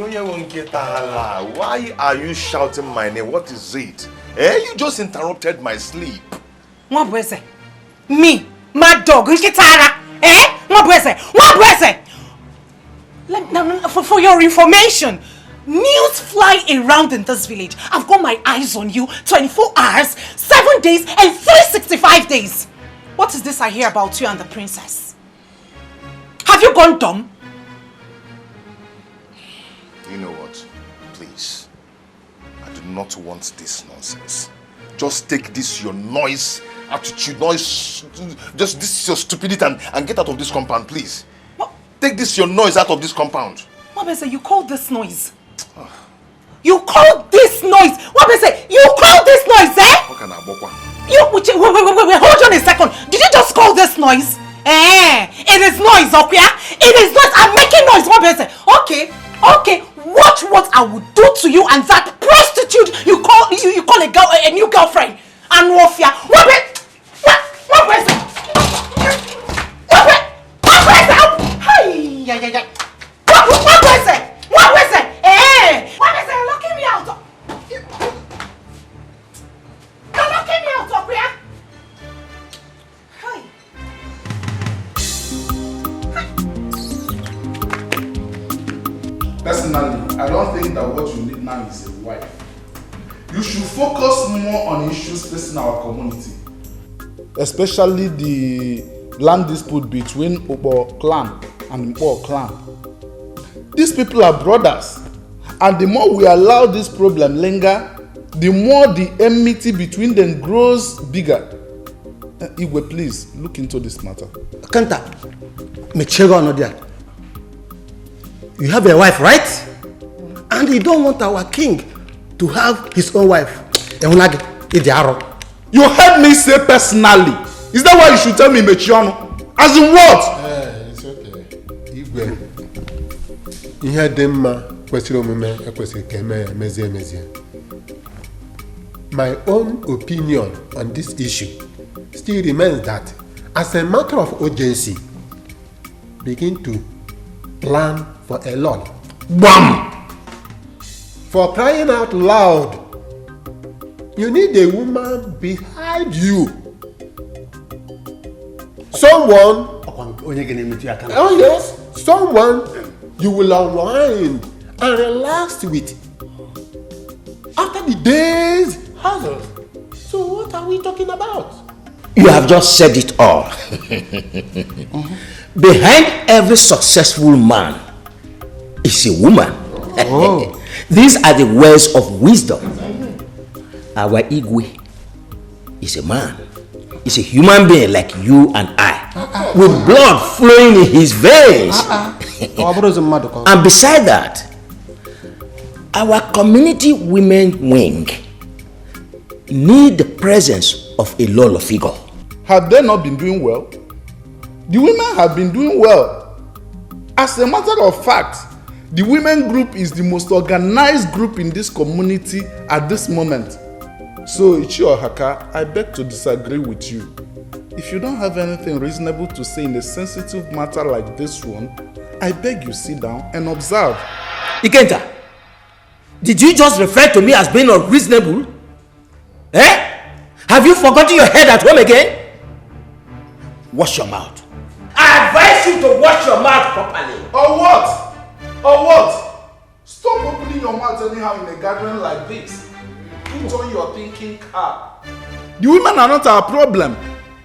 Why are you shouting my name? What is it? You just interrupted my sleep. What was it? Me, mad dog, Nkitara. What was it? What was it? For your information, news fly around in this village. I've got my eyes on you 24 hours, 7 days, and 365 days. What is this I hear about you and the princess? Have you gone dumb? You know what? Please. I do not want this nonsense. Just take this your noise, attitude, just this your stupidity and get out of this compound, please. What? Take this your noise out of this compound. What I say? You call this noise? You call this noise? What I say? You call this noise, eh? What can I walk on? Wait, hold on a second. Did you just call this noise? It is noise, okay? It is noise. I'm making noise. What I say? Okay. Watch what I will do to you and that prostitute you call a girl a new girlfriend. And Wofia. What was it? What was it? What was it? You're locking me out. You're locking me out, okay? Hi. Personally, I don't think that what you need now is a wife. You should focus more on issues facing our community, especially the land dispute between Ubah clan and Ubah clan. These people are brothers, and the more we allow this problem linger, the more the enmity between them grows bigger. Igwe, please look into this matter. Kanta, Mechego Anodia. You have a wife, right? And you don't want our king to have his own wife. You heard me say personally. Is that why you should tell me Mechiono? As in what? It's okay. Igwe. Ihe demma kwesịrị omume ekwesịrị ka eme emezie. My own opinion on this issue still remains that as a matter of urgency, begin to plan for a lot. Bam! For crying out loud, you need a woman behind you. Someone, oh yes, someone you will unwind and relax with after the day's hustle. So what are we talking about? You have just said it all. Behind every successful man is a woman. Oh. These are the words of wisdom. Our Igwe is a man. He's a human being like you and I, with blood flowing in his veins. And beside that, our community women wing need the presence of a Lolo figure. Have they not been doing well? The women have been doing well. As a matter of fact, the women group is the most organized group in this community at this moment. So, Ichi or Haka, I beg to disagree with you. If you don't have anything reasonable to say in a sensitive matter like this one, I beg you sit down and observe. Ikenta, did you just refer to me as being unreasonable? Have you forgotten your head at home again? Wash your mouth. I advise you to wash your mouth properly. Or what? Or what? Stop opening your mouth anyhow in a gathering like this. Put on your thinking cap. The women are not our problem.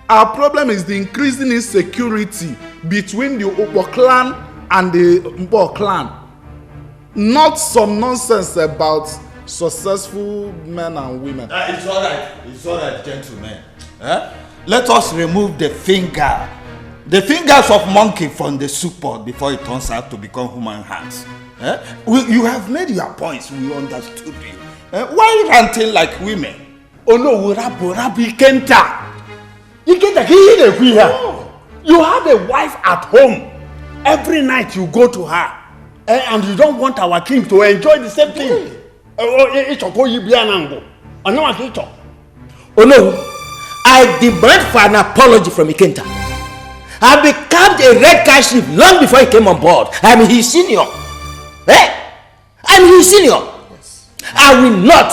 Our problem is the increasing insecurity between the Ubah clan and the Ubah clan. Not some nonsense about successful men and women. It's all right, gentlemen. Let us remove the fingers of monkey from the soup pot before it turns out to become human hands. You have made your points, we understood you. Why ranting like women? Oh no, Rabbi Kenta. You have a wife at home. Every night you go to her. And you don't want our king to enjoy the same thing. Oh no, I demand for an apology from Ikenta. I became a red guy chief long before he came on board. I'm his senior. I'm his senior. Yes. I will not,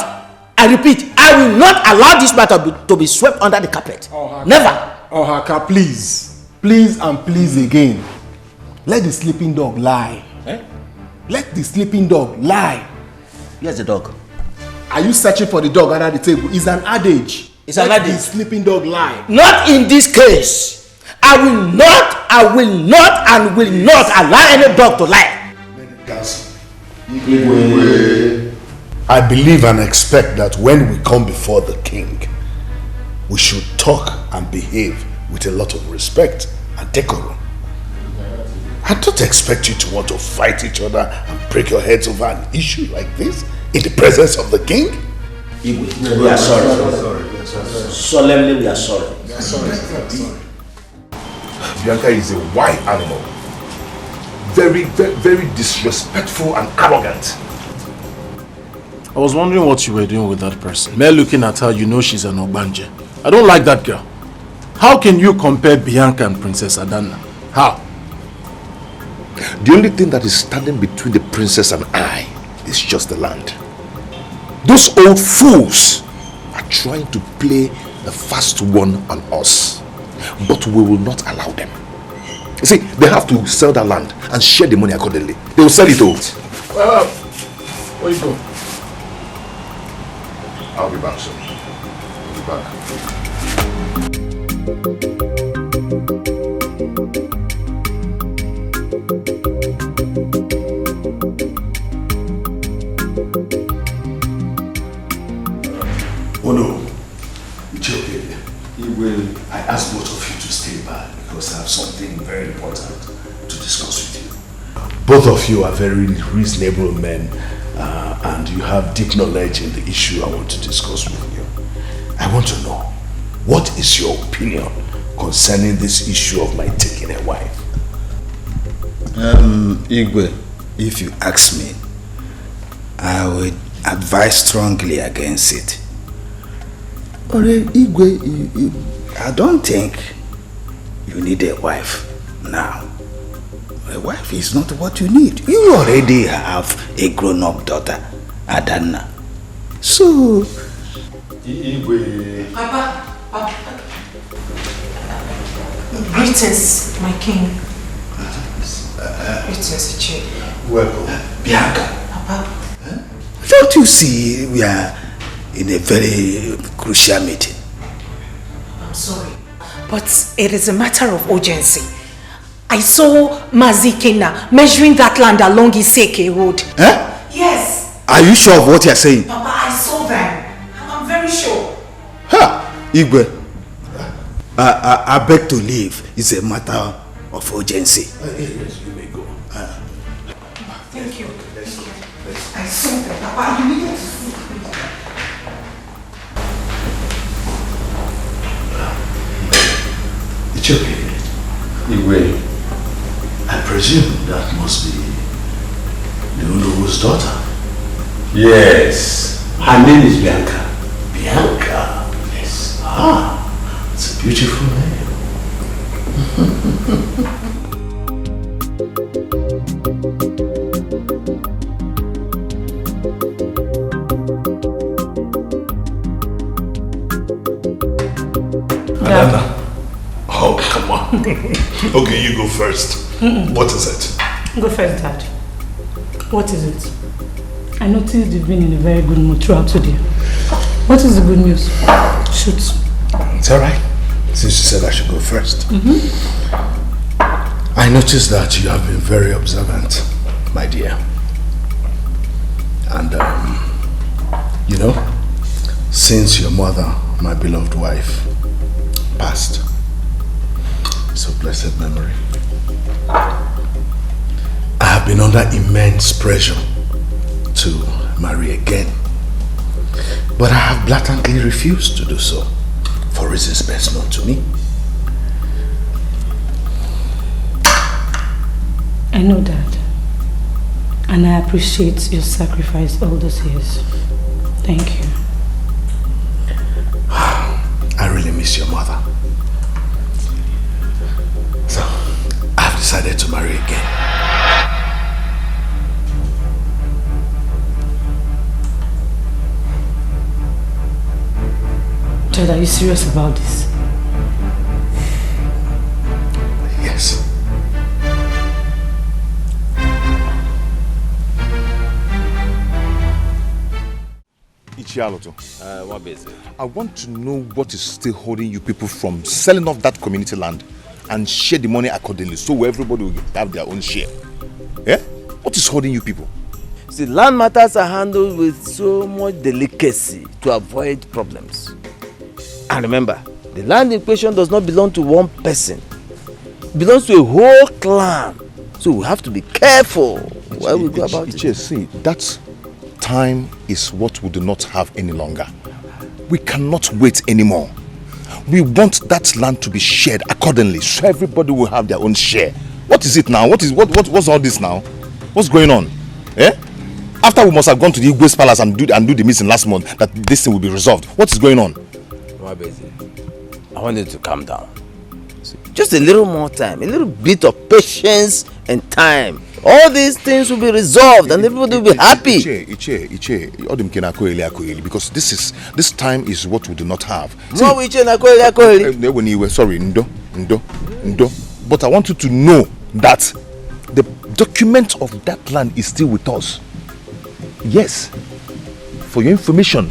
I repeat, I will not allow this matter to be swept under the carpet. Never. Ohaka, please. Please and please again. Let the sleeping dog lie. Let the sleeping dog lie. Here's the dog. Are you searching for the dog under the table? It's an adage. It's an adage. Let the sleeping dog lie. Not in this case. I will not, and will not allow any dog to lie. I believe and expect that when we come before the king, we should talk and behave with a lot of respect and decorum. I don't expect you to want to fight each other and break your heads over an issue like this in the presence of the king. We are sorry. Solemnly, we are sorry. Bianca is a wild animal. Very, very, very disrespectful and arrogant. I was wondering what you were doing with that person. Mere looking at her, you know she's an Ogbanje. I don't like that girl. How can you compare Bianca and Princess Adanna? How? The only thing that is standing between the princess and I is just the land. Those old fools are trying to play the fast one on us, but we will not allow them. You see, they have to sell that land and share the money accordingly. They will sell it all. Where you go? I'll be back soon. I'll be back. Oh no, it's okay. I asked both of you to stay back because I have something very important to discuss with you. Both of you are very reasonable men and you have deep knowledge in the issue I want to discuss with you. I want to know, what is your opinion concerning this issue of my taking a wife? Igwe, if you ask me, I would advise strongly against it. But Igwe, I don't think you need a wife now. A wife is not what you need. You already have a grown-up daughter, Adanna. So, Igwe. Papa. Greetings, my king. Greetings, Chief. Welcome. Bianca. Papa. don't you see we are in a very crucial meeting? I'm sorry, but it is a matter of urgency. I saw Mazikina measuring that land along Iseke Road. Huh? Yes. Are you sure of what you are saying? Papa, I saw them. I'm very sure. Ha! Igwe, I beg to leave. It's a matter of urgency. Yes, you may go. Thank you. I saw them, Papa. You need to see. It's okay. Igwe, I presume that must be the Unubu's daughter. Yes. Her name is Bianca. Bianca? Yes. Ah, it's a beautiful name. Adana. Oh, come on. Okay, you go first. What is it? Go first, Dad. What is it? I noticed you've been in a very good mood throughout today. What is the good news? Shoot. It's alright. Since you said I should go first. I noticed that you have been very observant, my dear. And, you know, since your mother, my beloved wife, passed, so blessed memory, I have been under immense pressure to marry again. But I have blatantly refused to do so for reasons best known to me. I know that. And I appreciate your sacrifice all those years. Thank you. I really miss your mother. So, I've decided to marry again. Richard, are you serious about this? Yes. Ichialoto. What is it? I want to know what is still holding you people from selling off that community land and share the money accordingly so everybody will have their own share. Yeah? What is holding you people? See, land matters are handled with so much delicacy to avoid problems. And remember, the land in question does not belong to one person. It belongs to a whole clan. So we have to be careful while we go about it. See, that time is what we do not have any longer. We cannot wait anymore. We want that land to be shared accordingly so everybody will have their own share. What is it now? What's all this now? What's going on? Eh? After we must have gone to the Igwe's palace and do the meeting last month, that this thing will be resolved. What is going on? I want you to calm down. Just a little more time, a little bit of patience and time. All these things will be resolved and everybody will be happy. Because this time is what we do not have. Sorry, Ndo. But I want you to know that the document of that land is still with us. Yes. For your information,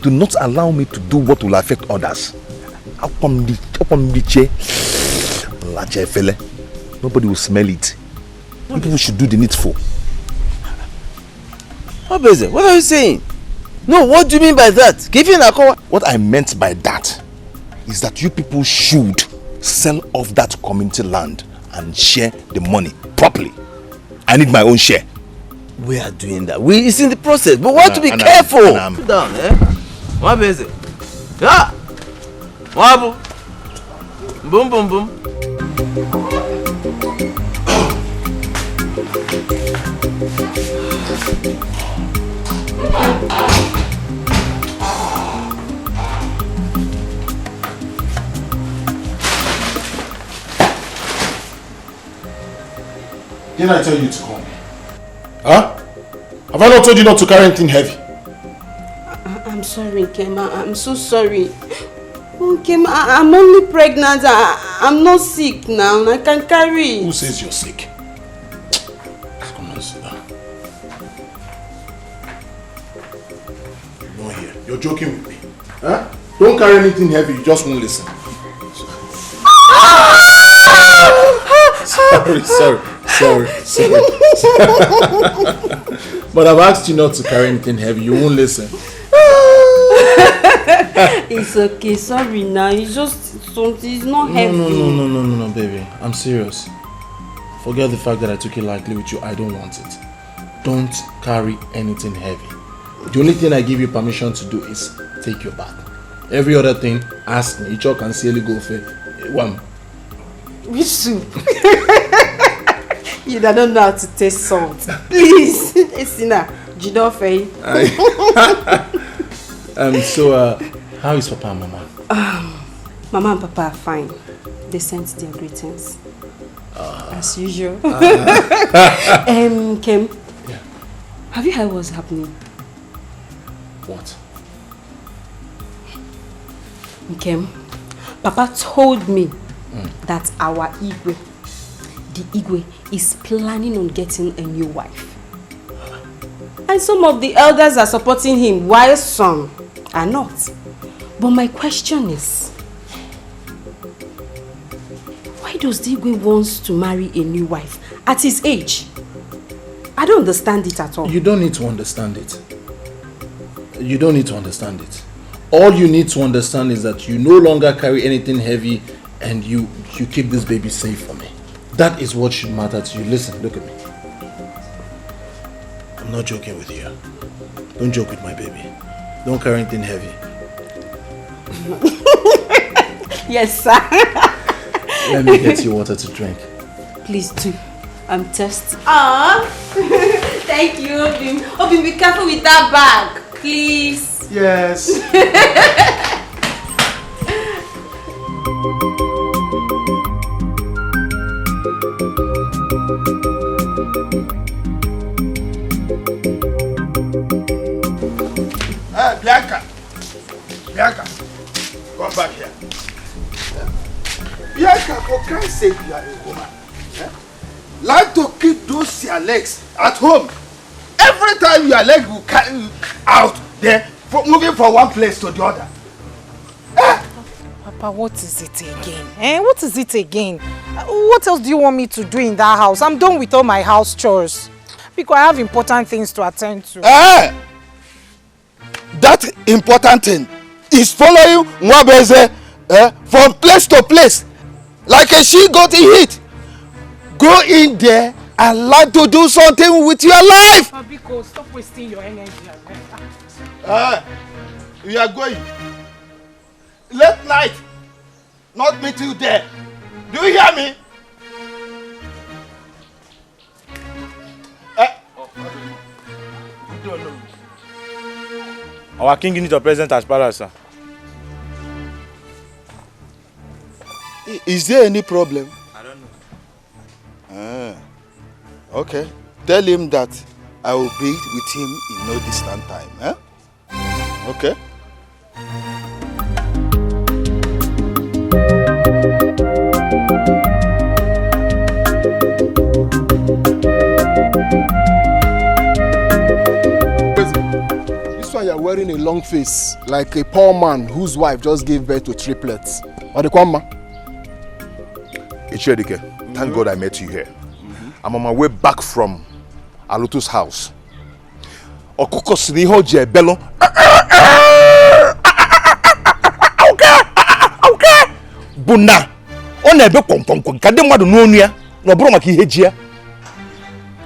do not allow me to do what will affect others. Nobody will smell it. People should do the needful. What are you saying? No, what do you mean by that? What I meant by that is that you people should sell off that community land and share the money properly. I need my own share. We are doing that. It's in the process, but we have to be careful. Sit down, eh? What is it? Yeah. What? Boom, boom, boom. Didn't I tell you to call me? Huh? Have I not told you not to carry anything heavy? I'm sorry, Nkem. I'm so sorry. Oh, Nkem, I'm only pregnant. I'm not sick now. I can carry it. Who says you're sick? Come on, sit down. You're not here. You're joking with me. Huh? Don't carry anything heavy. You just won't listen. Sorry. But I've asked you not to carry anything heavy. You won't listen. It's okay. Sorry now. It's just something. It's not heavy. No, baby. I'm serious. Forget the fact that I took it lightly with you. I don't want it. Don't carry anything heavy. The only thing I give you permission to do is take your bath. Every other thing, ask me. You can silly go for one. Which soup? You don't know how to taste salt. Please. Esina, Jidofe. So, how is Papa and Mama? Mama and Papa are fine. They sent their greetings. As usual. Kem, yeah. Have you heard what's happening? What? Kem, Papa told me that our Igwe, the Igwe, is planning on getting a new wife. And some of the elders are supporting him, while some are not. But my question is, why does the Igwe want to marry a new wife at his age? I don't understand it at all. You don't need to understand it. You don't need to understand it. All you need to understand is that you no longer carry anything heavy and you keep this baby safe for me. That is what should matter to you. Listen, look at me. I'm not joking with you. Don't joke with my baby. Don't carry anything heavy. Yes, sir. Let me get you water to drink. Please do. I'm thirsty. Thank you, Obim. Obim, be careful with that bag, please. Yes. Bianca. Come back here. Bianca, for Christ's sake, you are a woman. Like to keep those your legs at home. Every time your leg will carry out there, moving from one place to the other. Papa, what is it again? What is it again? What else do you want me to do in that house? I'm done with all my house chores. Because I have important things to attend to. That important thing is following Mwabeze from place to place. Like a she-goat in heat. Go in there and like to do something with your life. Biko, stop wasting your energy. We are going. Late night. Not meet you there. Do you hear me? Our king needs your presence as palace, sir. Is there any problem? I don't know. Okay. Tell him that I will be with him in no distant time. Okay? This one you're wearing a long face, like a poor man whose wife just gave birth to triplets. Or the Kwama? Ichedike, thank God I met you here. I'm on my way back from Alutu's house. Okoko siniho je bello. Okay. Buna. Onebe kwonkwon kade mwadu nuonua. No bro maki hejia.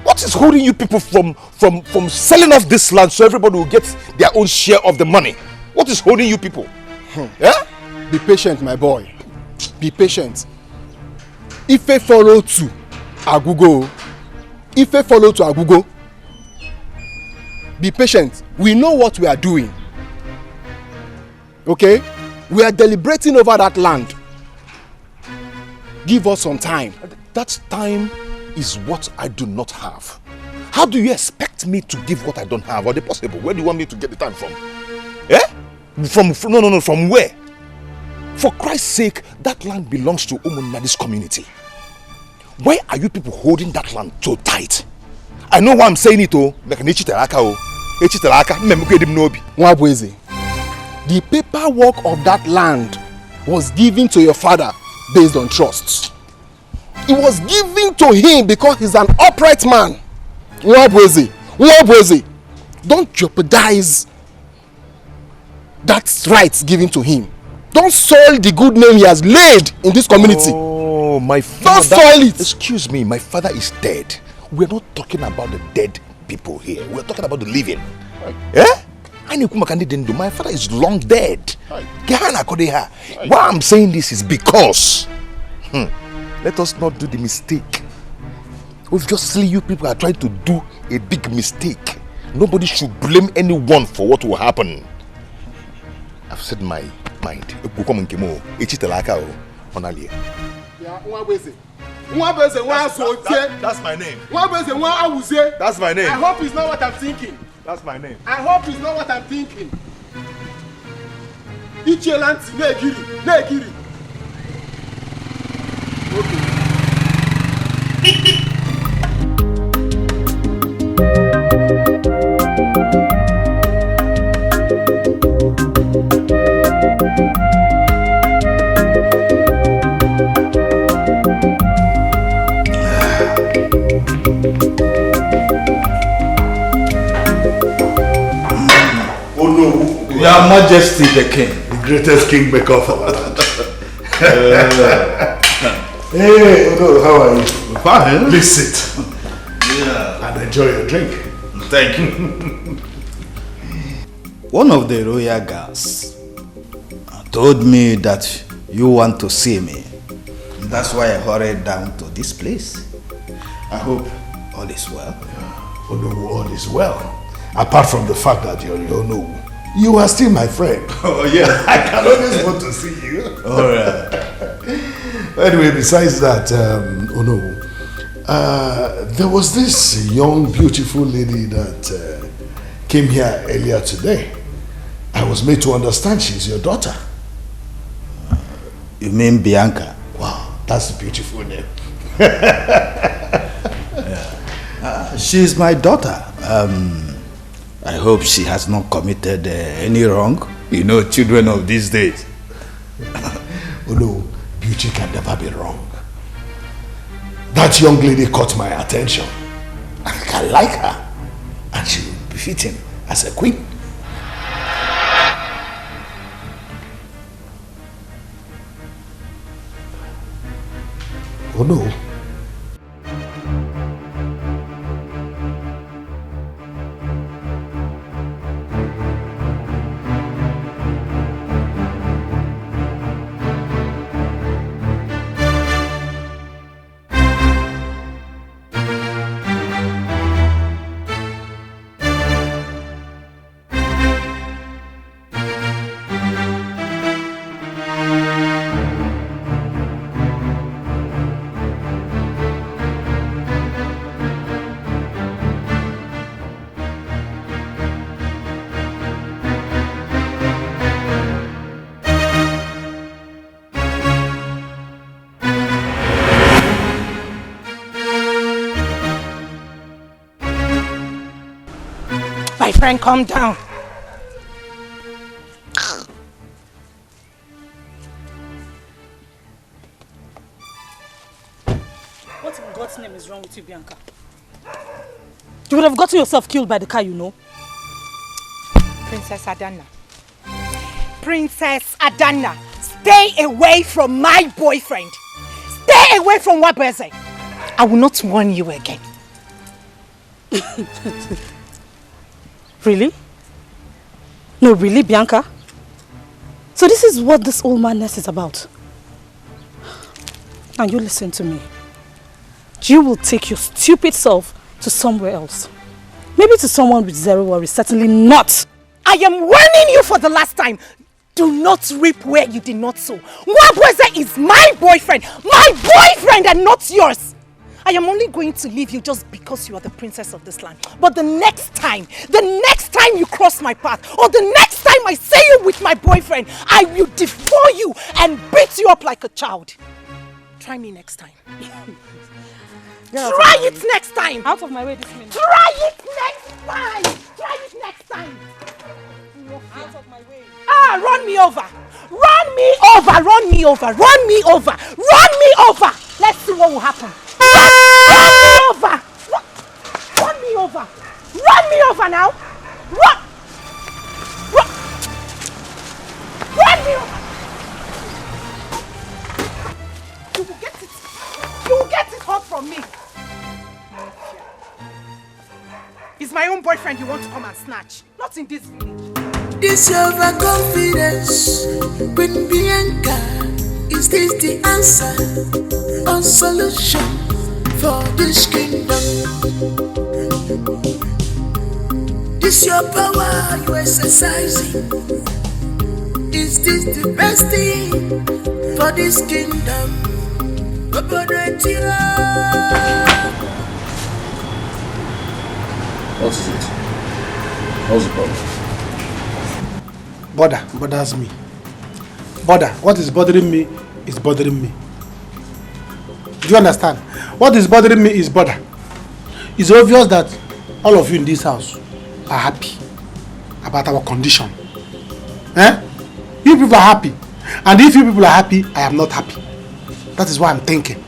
What is holding you people from selling off this land so everybody will get their own share of the money? What is holding you people? Yeah? Be patient, my boy. Be patient. If they follow to Agugo, be patient. We know what we are doing. Okay? We are deliberating over that land. Give us some time. That time is what I do not have. How do you expect me to give what I don't have? Or the possible? Where do you want me to get the time from? From where? For Christ's sake, that land belongs to Umunadi's community. Why are you people holding that land so tight? I know why I'm saying it, Mwabweze, the paperwork of that land was given to your father based on trust. It was given to him because he's an upright man. Mwabweze, don't jeopardize that right given to him. Don't soil the good name he has laid in this community. Oh, my father. Don't soil it. Excuse me, my father is dead. We're not talking about the dead people here. We're talking about the living. My father is long dead. Why I'm saying this is because let us not do the mistake. Obviously, you people are trying to do a big mistake. Nobody should blame anyone for what will happen. I've said my mind. That's my name. That's my name. I hope it's not what I'm thinking. That's my name. I hope it's not what I'm thinking. Ichelanti, negiri. Your Majesty the King. The greatest king maker of our land. Hey, Odo, how are you? Fine. Please sit. Yeah. And enjoy your drink. Thank you. One of the royal guards told me that you want to see me. That's why I hurried down to this place. I hope all is well. Odo, all is well. Apart from the fact that you're Onowu. You are still my friend. Oh, yeah. I can always want to see you. All right. Anyway, besides that, Onowu, there was this young, beautiful lady that came here earlier today. I was made to understand she's your daughter. You mean Bianca? Wow, that's a beautiful name. She's my daughter. I hope she has not committed any wrong. You know, children of these days. Oh no, beauty can never be wrong. That young lady caught my attention. I like her. And she will be fitting as a queen. Oh no. My friend, calm down. What in God's name is wrong with you, Bianca? You would have gotten yourself killed by the car, you know. Princess Adana. Princess Adana, stay away from my boyfriend. Stay away from Wabeze. I will not warn you again. Really? No, really, Bianca? So this is what this old madness is about. Now you listen to me. You will take your stupid self to somewhere else. Maybe to someone with zero worries, certainly not. I am warning you for the last time. Do not reap where you did not sow. Wabweze is my boyfriend and not yours. I am only going to leave you just because you are the princess of this land. But the next time you cross my path, or the next time I see you with my boyfriend, I will devour you and beat you up like a child. Try me next time. Try it next time. Out of my way this minute. Try it next time. Try it next time. Out of my way. Ah, run me over. Run me over. Run me over. Run me over. Run me over. Let's see what will happen. Run me over. Run me over. Run me over now. Run. Run me over. You will get it. You will get it hot from me. It's my own boyfriend you want to come and snatch. Not in this village. This overconfidence with Bianca. Is this the answer or solution for this kingdom? This your power you exercising. Is this the best thing for this kingdom? What is it? What's the problem? Bothers me. What is bothering me is bothering me. Do you understand? What is bothering me is bother. It's obvious that all of you in this house are happy about our condition. Eh? You people are happy. And if you people are happy, I am not happy. That is what I'm thinking.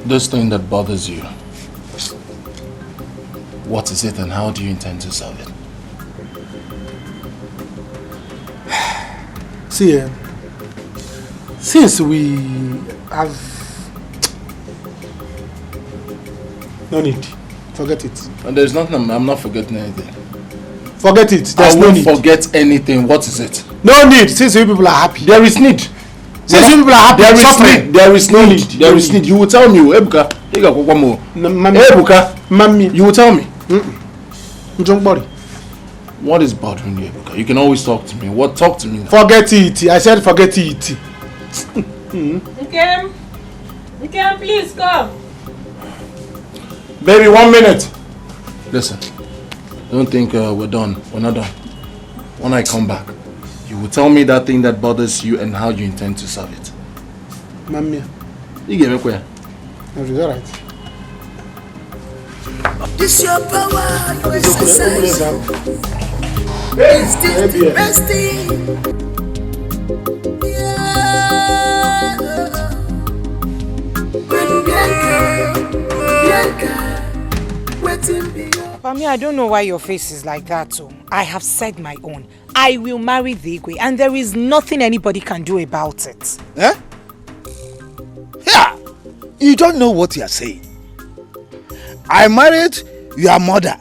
This thing that bothers you, what is it and how do you intend to solve it? See, since we have... No need. Forget it. And there's nothing, I'm not forgetting anything. Forget it. There's no need. Forget anything. What is it? No need. Since you people are happy. There is need. Since you people are happy. There is need. There is no need. There is need. You will tell me, Ebuka. Ebuka. Mami. You will tell me. Don't worry. What is bothering you, Ebuka? You can always talk to me. What? Talk to me now. Forget it. I said forget it. Nkem, please come. Baby, 1 minute. Listen. Don't think we're done. We're not done. When I come back, You will tell me that thing that bothers you and how you intend to solve it. Mamma. You gave me where? It's alright. This your power, you exercise. Is this the best thing? Yeah. Bianca, waiting beyond. For me, I don't know why your face is like that too. I have said my own. I will marry the Igwe and there is nothing anybody can do about it. Eh? Yeah, you don't know what you are saying. I married your mother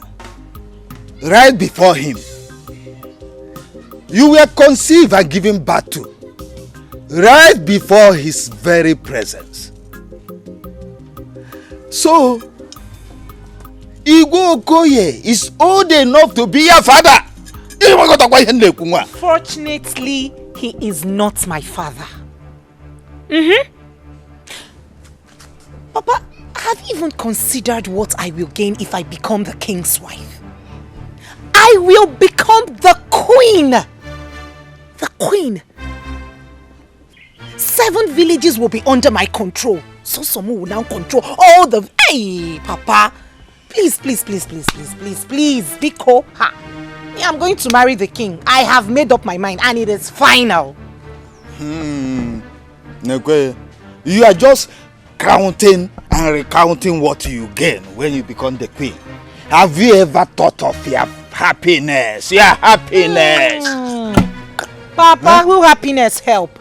right before him. You were conceived and given birth to right before his very presence. So, Igwe Okoye is old enough to be your father. Fortunately, he is not my father. Papa, have you even considered what I will gain if I become the king's wife? I will become the queen. The queen. 7 villages will be under my control. So someone will now control all the... Hey, Papa. Please, please, please, please, please, please, please, Biko. Ha. Yeah, I'm going to marry the king. I have made up my mind and it is final. You are just counting and recounting what you gain when you become the queen. Have you ever thought of your happiness? Your happiness. Papa, will happiness help?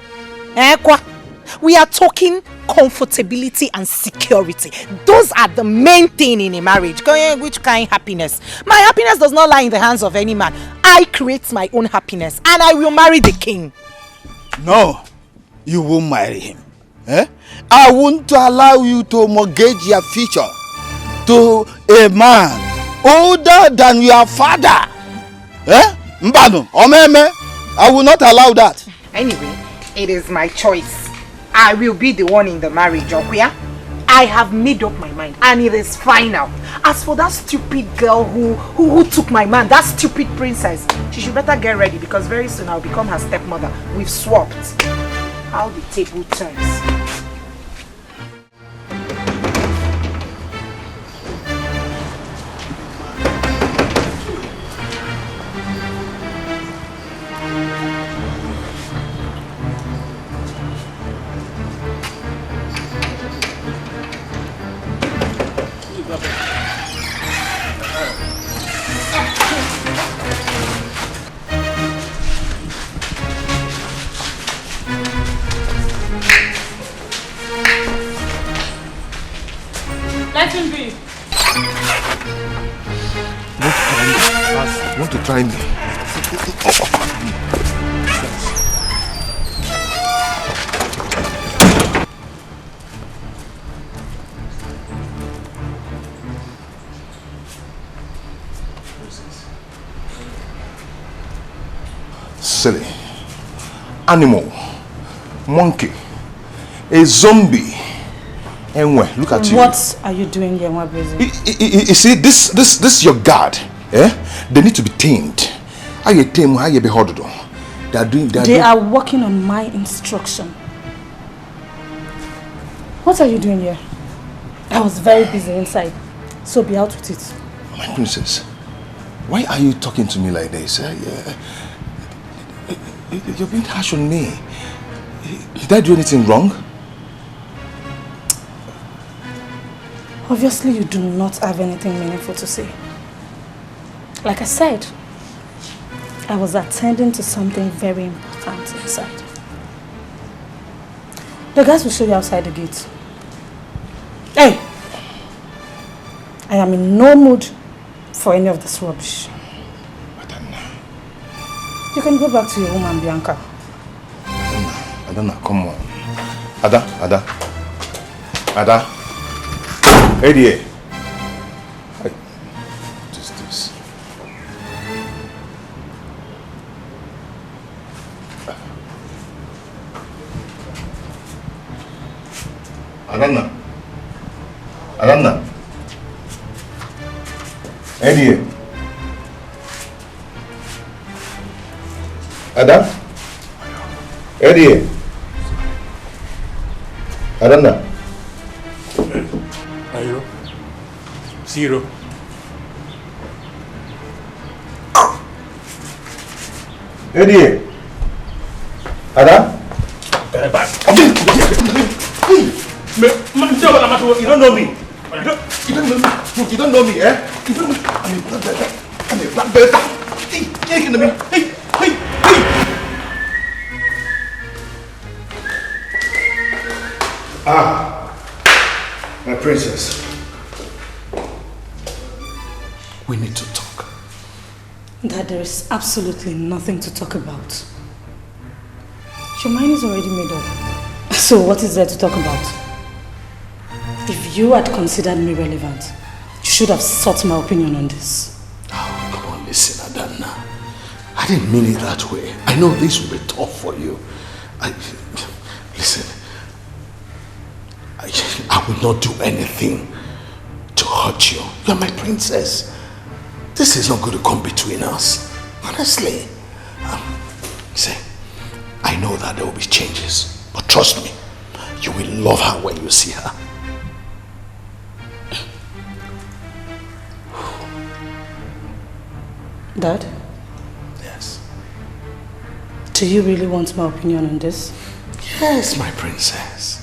We are talking comfortability and security. Those are the main thing in a marriage. Which kind of happiness? My happiness does not lie in the hands of any man. I create my own happiness and I will marry the king. No, you won't marry him. I won't allow you to mortgage your future to a man older than your father. Mbano, Omeme, I will not allow that. Anyway, it is my choice. I will be the one in the marriage, Okuya. I have made up my mind and it is final. As for that stupid girl who took my man, that stupid princess, she should better get ready because very soon I'll become her stepmother. We've swapped. How the table turns. Let him be. Want to try me? Silly animal, monkey, a zombie. Anyway, look at you. What are you doing here, my busy? You see, this your guard. They need to be tamed. How you tame? How you be hard to do? They are working on my instruction. What are you doing here? I was very busy inside, so be out with it. My princess, why are you talking to me like this? You're being harsh on me. Did I do anything wrong? Obviously, you do not have anything meaningful to say. Like I said, I was attending to something very important inside. The guys will show you outside the gate. Hey! I am in no mood for any of this rubbish. You can go back to your woman, Bianca. Adana, come on. Ada. Hey dear. What is this? Adana. Hey dear. Ada? Eddie. Adana. Ayo. Zero. Eddie. Ada. You don't know me. You don't know me. You don't know me, eh? You don't know me. I'm a black belt. I'm a black belt. Hey, hey, hey, hey, hey. Ah, my princess. We need to talk. Dad, there is absolutely nothing to talk about. Your mind is already made up. So what is there to talk about? If you had considered me relevant, you should have sought my opinion on this. Oh, come on, listen, Adana. I didn't mean it that way. I know this will be tough for you. Listen, I will not do anything to hurt you. You're my princess. This is not going to come between us. Honestly. See, I know that there will be changes, but trust me, you will love her when you see her. Dad? Yes. Do you really want my opinion on this? Yes, my princess.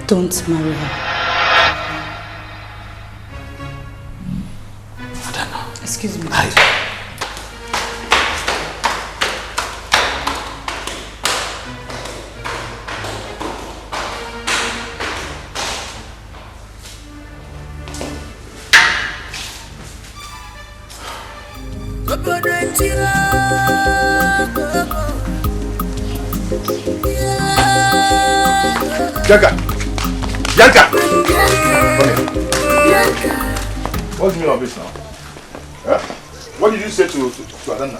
Don't marry her. I don't know. Excuse me. Bianca! Bianca! Come here. What's the meaning of this now? Huh? What did you say to Adana?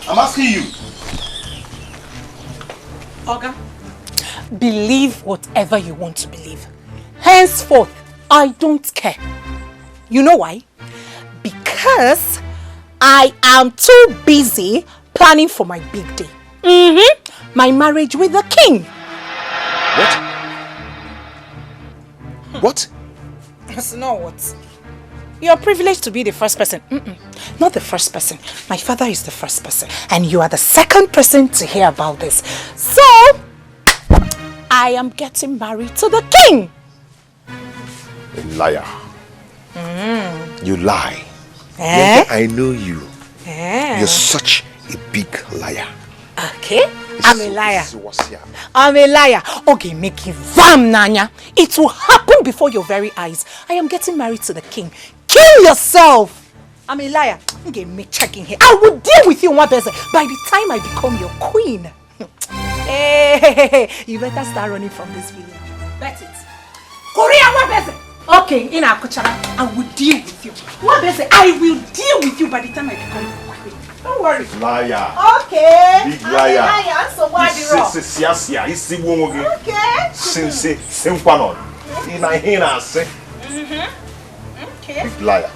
I'm asking you. Oga, believe whatever you want to believe. Henceforth, I don't care. You know why? Because I am too busy planning for my big day. My marriage with the king. What? That's not what. You're privileged to be the first person. Not the first person. My father is the first person. And you are the second person to hear about this. So, I am getting married to the king. A liar. You lie. Eh? Bianca, I know you. You're such a big liar. Okay, I'm a liar. I'm a liar. Okay, make it vam, Nanya. It will happen before your very eyes. I am getting married to the king. Kill yourself. I'm a liar. Okay, me checking here. I will deal with you one person by the time I become your queen. Hey, you better start running from this village. That's it. Korea, one person. Okay, in Akuchara, I will deal with you. One person, I will deal with you by the time I become your queen. Don't worry. Liar. Okay. Big liar. Liar. So why the rock? Okay. Okay. Big liar.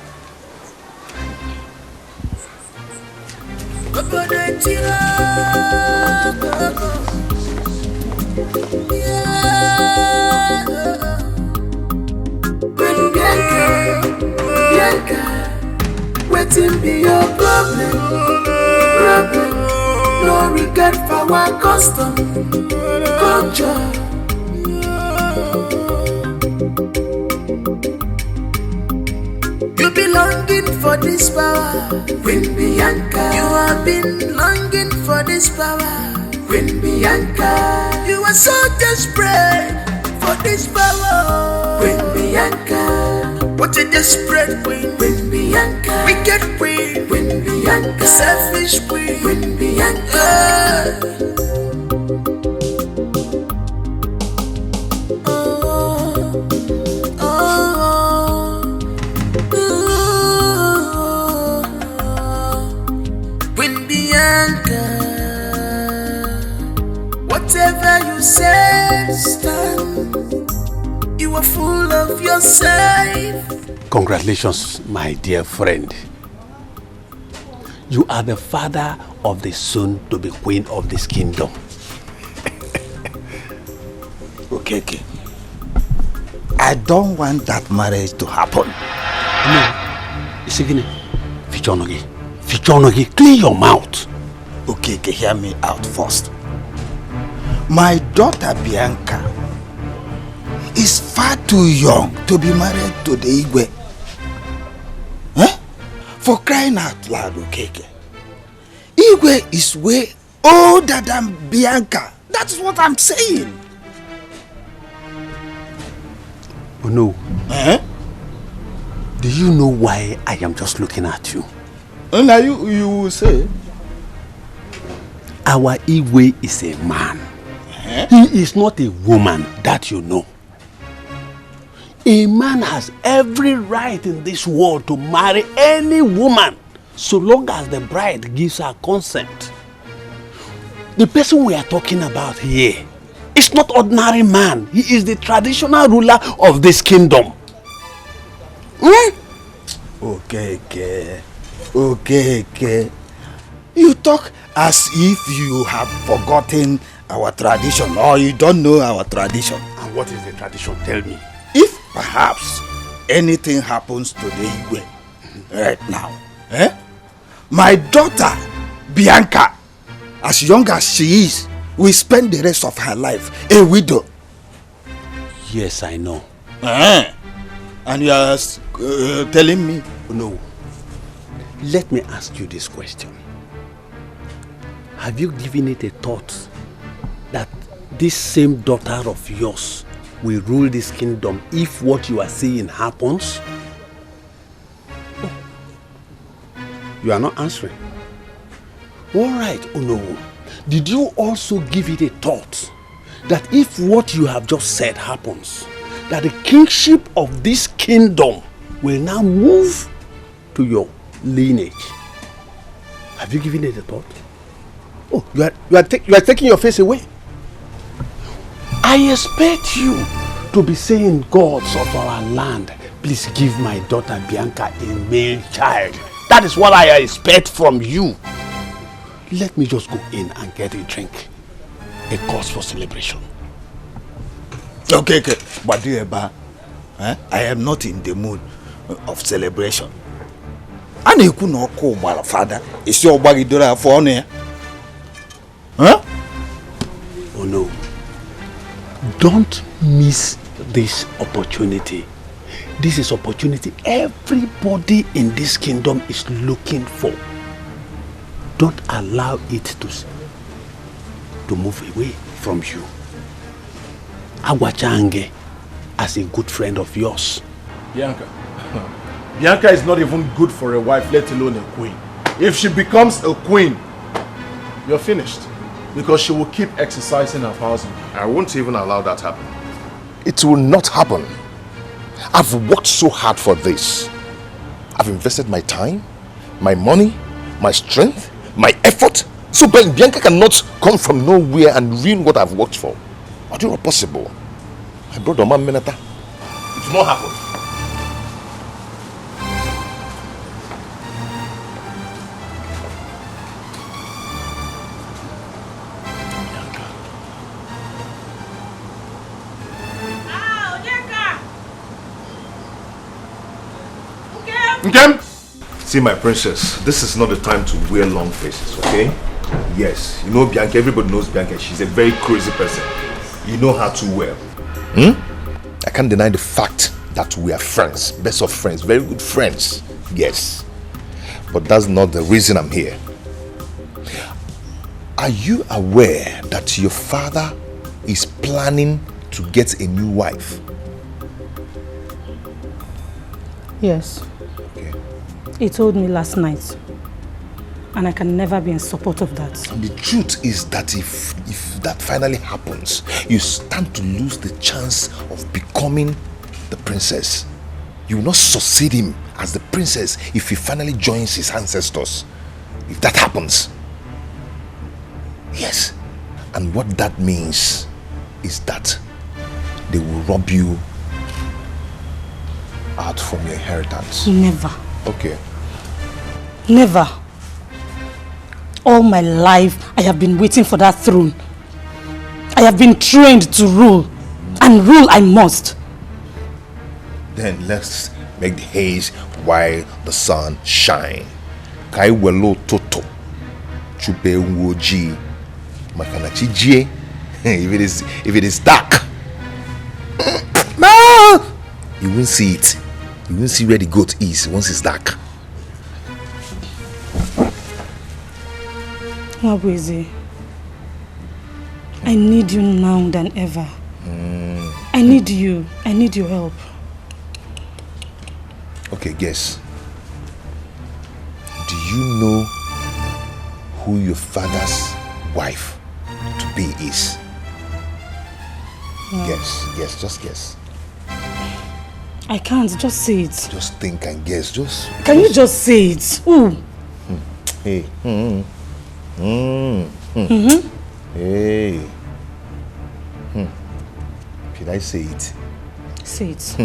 Bianca, wetin be your problem? No regard for our custom, culture. You be longing for this power, Queen Bianca. You have been longing for this power, Queen Bianca. You are so desperate for this power, Queen Bianca. What a desperate queen, Queen Bianca. Wicked queen, Queen Bianca. Selfish queen, Queen Bianca. Queen Bianca. Whatever you said, stand. You are full of yourself. Congratulations, my dear friend. You are the father of the soon-to-be queen of this kingdom. Okay. I don't want that marriage to happen. No. Isigine, Fichonogi, clean your mouth. Okay, hear me out first. My daughter Bianca is far too young to be married to the Igwe. For crying out loud, Okeke. Igwe is way older than Bianca. That's what I'm saying. Oh no. Do you know why I am just looking at you? Now you will say. Our Igwe is a man. He is not a woman, that you know. A man has every right in this world to marry any woman so long as the bride gives her consent. The person we are talking about here is not ordinary man. He is the traditional ruler of this kingdom. Okay. You talk as if you have forgotten our tradition or you don't know our tradition. And what is the tradition? Tell me. If perhaps anything happens to the Igwe right now, my daughter Bianca, as young as she is, will spend the rest of her life a widow. Yes, I know. And you are telling me? No. Let me ask you this question. Have you given it a thought that this same daughter of yours will rule this kingdom if what you are saying happens? You are not answering. All right, Onowu. Did you also give it a thought that if what you have just said happens, that the kingship of this kingdom will now move to your lineage? Have you given it a thought? Oh, you are taking your face away. I expect you to be saying, gods of our land, please give my daughter Bianca a male child. That is what I expect from you. Let me just go in and get a drink. A cause for celebration. Okay. But I am not in the mood of celebration. And you could not call my father. It's your body door for honor. Oh no. Don't miss this opportunity. This is opportunity everybody in this kingdom is looking for. Don't allow it to move away from you. Agwachange, as a good friend of yours. Bianca. Bianca is not even good for a wife, let alone a queen. If she becomes a queen, you're finished. Because she will keep exercising her powers. I won't even allow that happen. It will not happen. I've worked so hard for this. I've invested my time, my money, my strength, my effort. So Bianca cannot come from nowhere and ruin what I've worked for. It's not possible. My brother, man, Menata. It will not happen. Okay? See, my princess, this is not the time to wear long faces, okay? Yes, you know Bianca, everybody knows Bianca. She's a very crazy person. You know her too well. I can't deny the fact that we are friends, best of friends, very good friends. Yes, but that's not the reason I'm here. Are you aware that your father is planning to get a new wife? Yes. He told me last night, and I can never be in support of that. The truth is that if that finally happens, you stand to lose the chance of becoming the princess. You will not succeed him as the princess if he finally joins his ancestors. If that happens, yes. And what that means is that they will rob you out from your inheritance. Never. Okay. Never. all my life, I have been waiting for that throne. I have been trained to rule, and rule I must. Then let's make the haze while the sun shine. Kai welo toto. Chupe woji. Makanachi jie. If it is dark, you won't see it. You won't see where the goat is once it's dark. Mabweze, I need you now than ever. I need you. I need your help. Okay, guess. Do you know who your father's wife to be is? No. Guess, just guess. I can't, just say it. Just think and guess, Can you just say it? Ooh. Hey. Hey. Should I say it? Say it.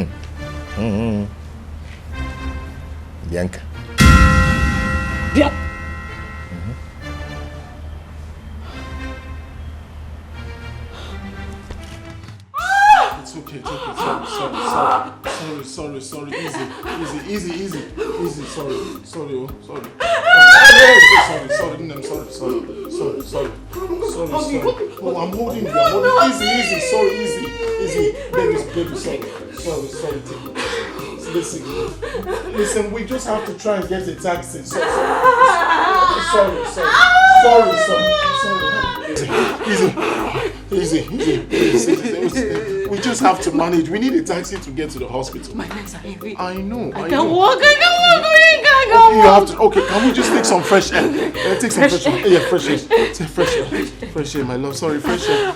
Bianca. It's okay. Sorry. Easy. Sorry. Sorry. Oh, I'm holding you. Easy. Sorry, easy. Baby, sorry. Listen, we just have to try and get a taxi. Sorry. Easy. We just have to manage. We need a taxi to get to the hospital. My legs are heavy. I know. I can't walk. You have to. Okay, can we just take some fresh air? Take some fresh air. Yeah, fresh air. Take fresh air, my love. Sorry, fresh air.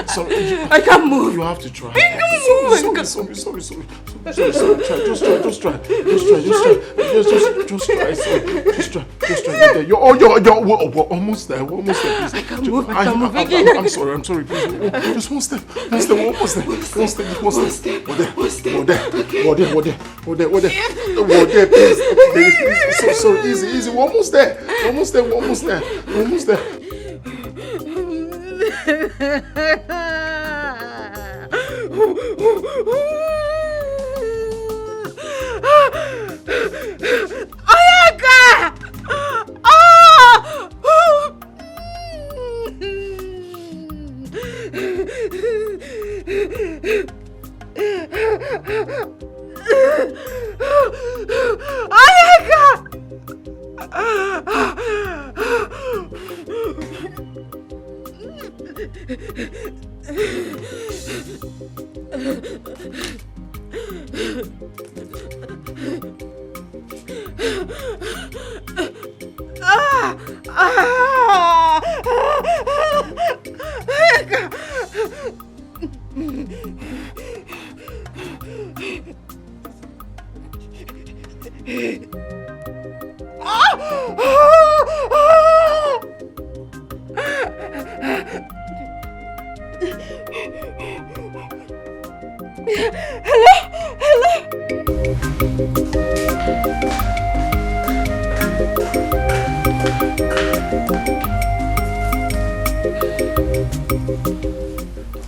Sorry. I can't move. You have to try. I can't move. Sorry. Just try. You're almost there. Please. I can't move. I'm sorry. Please. Just one step. Almost there. Please. So easy. We're almost there.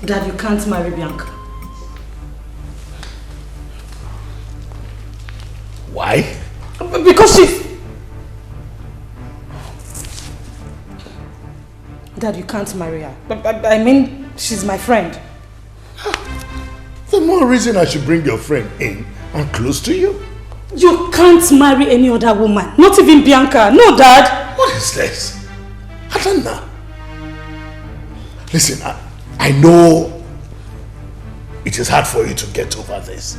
Dad, you can't marry Bianca. Why? Because she's... Dad, you can't marry her. I mean, she's my friend. The more reason I should bring your friend in and close to you. You can't marry any other woman. Not even Bianca. No, Dad. What is this? I don't know. Listen, I know it is hard for you to get over this.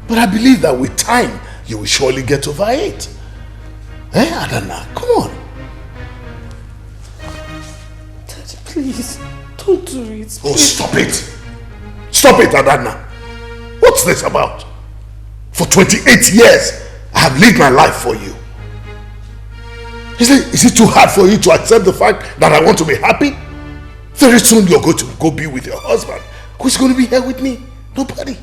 But I believe that with time, you will surely get over it. Adana, come on. Dad, please, don't do it. Please. Oh, stop it. Stop it, Adana. What's this about? For 28 years, I have lived my life for you. Is it too hard for you to accept the fact that I want to be happy? Very soon you're going to go be with your husband. Who's going to be here with me? Nobody.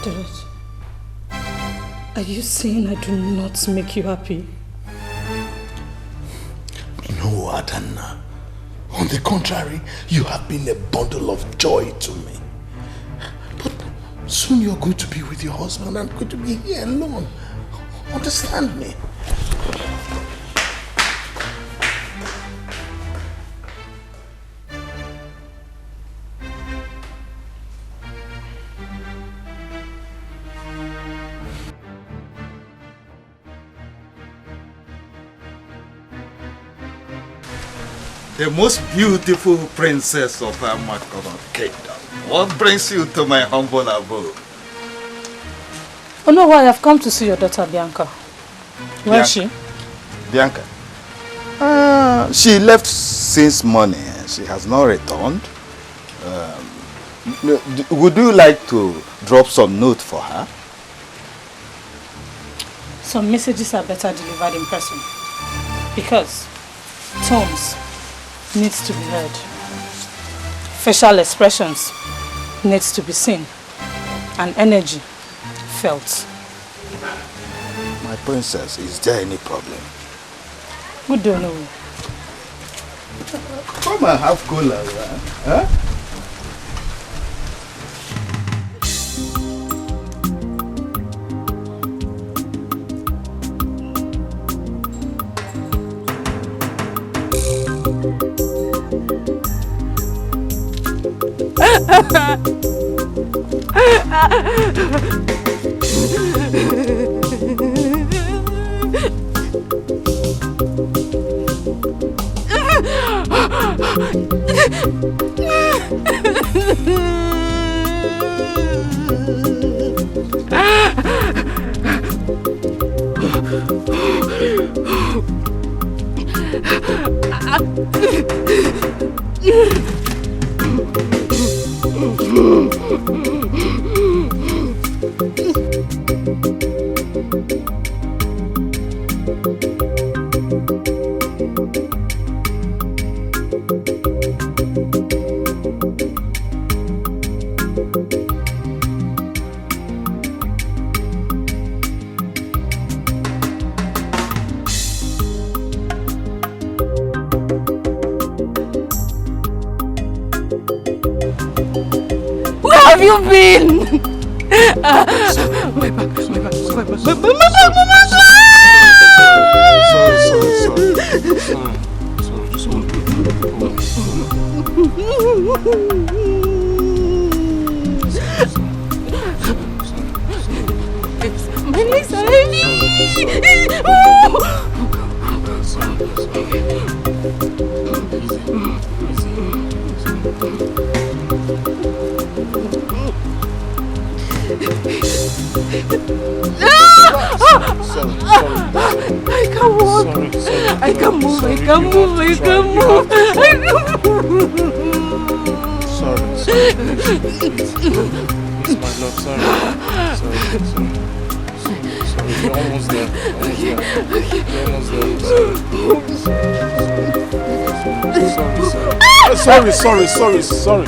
Dad, are you saying I do not make you happy? No, Adanna. On the contrary, you have been a bundle of joy to me. But soon you're going to be with your husband and I'm going to be here alone. Understand me? The most beautiful princess of our Makono kingdom. What brings you to my humble abode? Oh no, why? I've come to see your daughter Bianca. Where is she? Bianca? She left since morning. She has not returned. Would you like to drop some note for her? Some messages are better delivered in person. Because tones needs to be heard. Facial expressions needs to be seen. And energy felt. My princess, is there any problem? We don't know. Come and have cola, huh? Have you been? My legs are I can't walk. I can't move. I can't move. I can't move. Sorry. Please, my love, sorry. You're almost there. You're almost there. Sorry.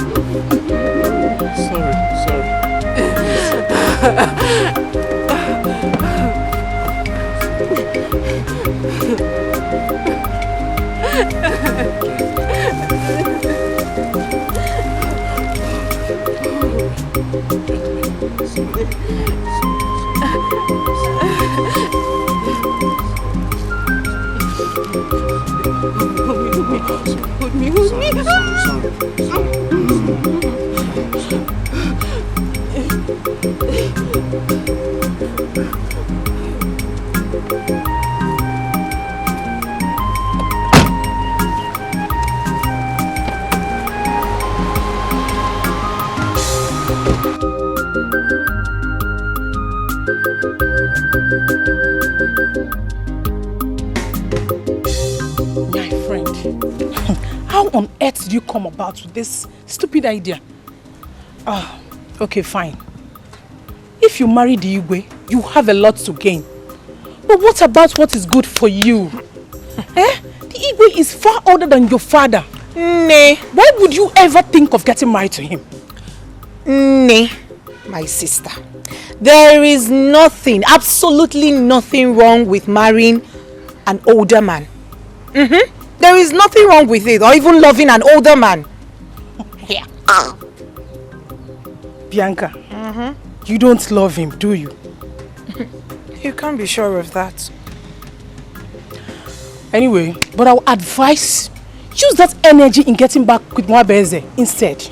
My friend, how on earth did you come about with this stupid idea? Okay, fine. If you marry the Igwe, you have a lot to gain. But what about what is good for you? The Igwe is far older than your father. Nay. Why would you ever think of getting married to him? Nay, my sister. There is nothing, absolutely nothing wrong with marrying an older man. There is nothing wrong with it, or even loving an older man. Yeah. Bianca, you don't love him, do you? You can't be sure of that. Anyway, but I would advise use that energy in getting back with Mwabeze instead.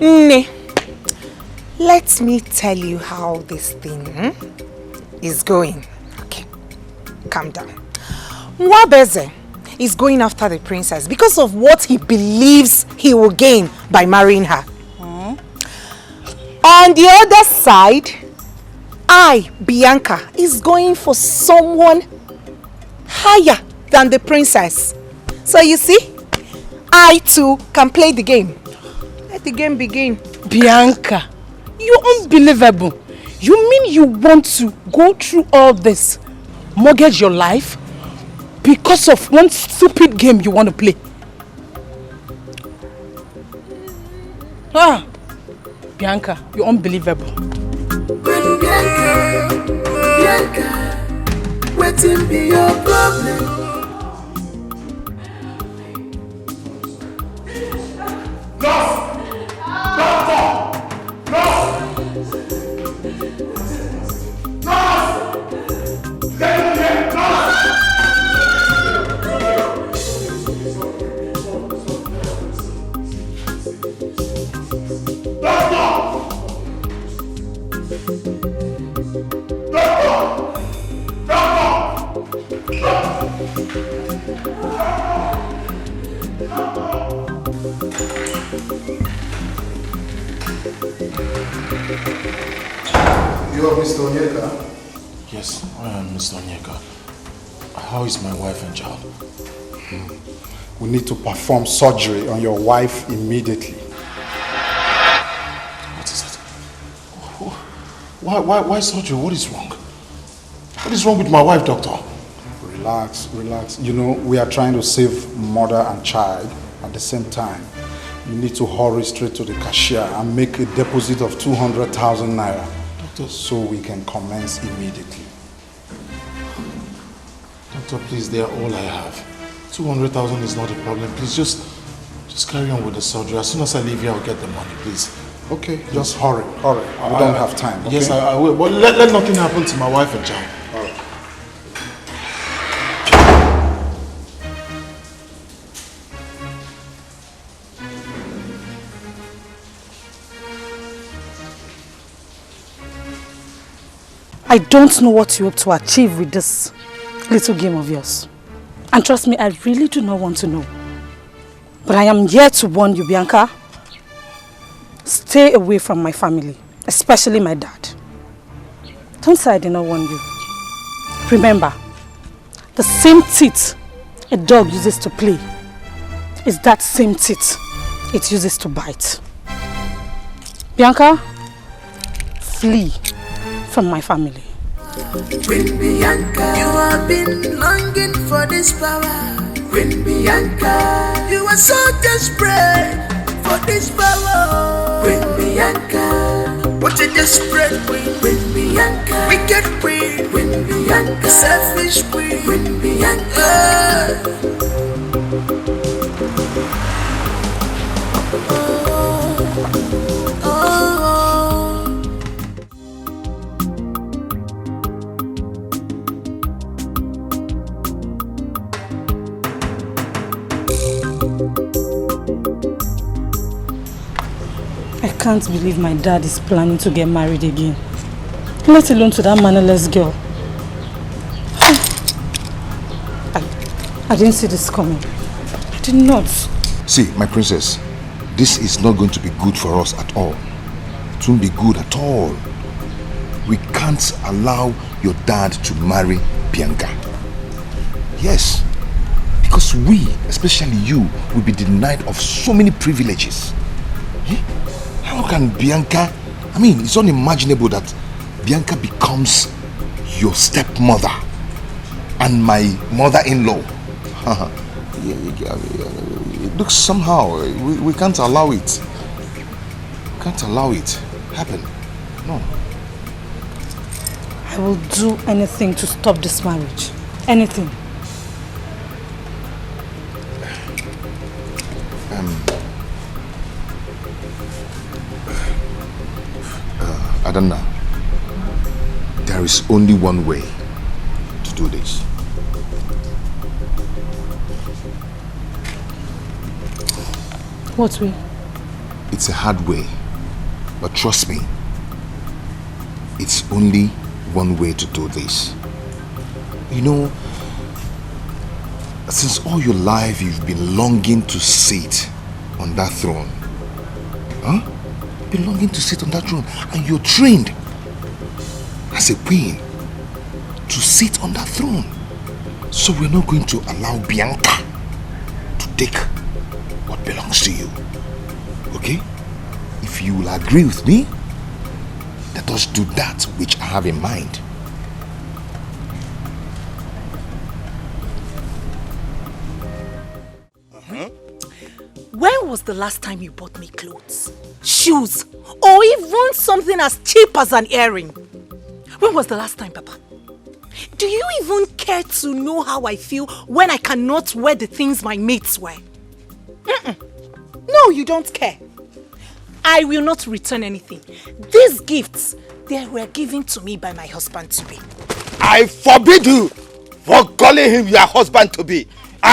Ne, let me tell you how this thing is going. Okay, calm down. Mwabeze is going after the princess because of what he believes he will gain by marrying her. On the other side, I, Bianca, is going for someone higher than the princess. So you see, I too can play the game. Let the game begin. Bianca, you're unbelievable. You mean you want to go through all this, mortgage your life, because of one stupid game you want to play? Bianca, you're unbelievable. Bianca, waiting be your problem. You are Mr. Onyeka? Yes, I am Mr. Onyeka. How is my wife and child? We need to perform surgery on your wife immediately. What is it? Why surgery? What is wrong? What is wrong with my wife, doctor? Relax, relax. You know, we are trying to save mother and child at the same time. You need to hurry straight to the cashier and make a deposit of 200,000 naira. Doctor, so we can commence immediately. Doctor, please, they are all I have. 200,000 is not a problem. Please, just carry on with the surgery. As soon as I leave here, I'll get the money, please. Okay, just hurry. We don't have time. Okay? Yes, I will. But let nothing happen to my wife and child. All right. I don't know what you hope to achieve with this little game of yours. And trust me, I really do not want to know. But I am here to warn you, Bianca. Stay away from my family, especially my dad. Don't say I did not warn you. Remember, the same teeth a dog uses to play is that same teeth it uses to bite. Bianca, flee from my family. Queen Bianca, you have been longing for this power. Queen Bianca, you are so desperate for this power. Queen Bianca, what a desperate queen. Queen Bianca, wicked queen. Queen Bianca, selfish queen. Queen Bianca. I can't believe my dad is planning to get married again. Let alone to that mannerless girl. I didn't see this coming. I did not. See, my princess, this is not going to be good for us at all. It won't be good at all. We can't allow your dad to marry Bianca. Yes, because we, especially you, will be denied of so many privileges. How can Bianca, I mean, it's unimaginable that Bianca becomes your stepmother and my mother-in-law. It looks somehow, we can't allow it. can't allow it happen. No. I will do anything to stop this marriage. Anything. Adanna, there is only one way to do this. What way? It's a hard way, but trust me, it's only one way to do this. You know, since all your life you've been longing to sit on that throne. Huh? You've been longing to sit on that throne, and you're trained as a queen to sit on that throne. So we're not going to allow Bianca to take what belongs to you. Okay? If you will agree with me, let us do that which I have in mind. When was the last time you bought me clothes, shoes, or even something as cheap as an earring? When was the last time, Papa? Do you even care to know how I feel when I cannot wear the things my mates wear? No, you don't care. I will not return anything. These gifts, they were given to me by my husband-to-be. I forbid you for calling him your husband-to-be,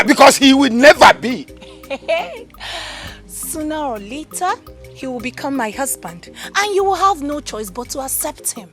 because he will never be. Sooner or later, he will become my husband, and you will have no choice but to accept him.